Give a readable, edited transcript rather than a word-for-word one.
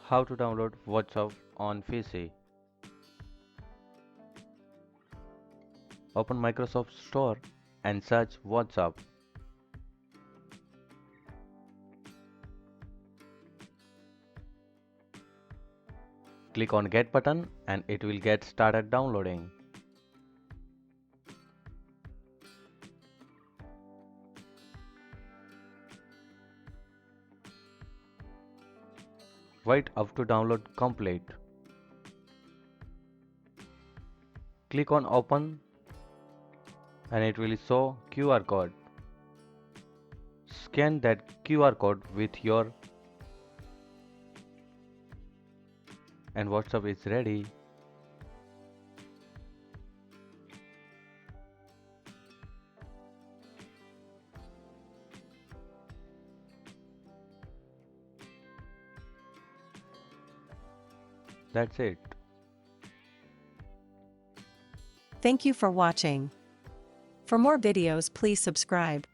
How to download WhatsApp on PC. Open Microsoft Store and search WhatsApp. Click on Get button and it will get started downloading. Wait up to download complete. Click on Open and it will show QR code. Scan that QR code with your and WhatsApp is ready. That's it. Thank you for watching. For more videos, please subscribe.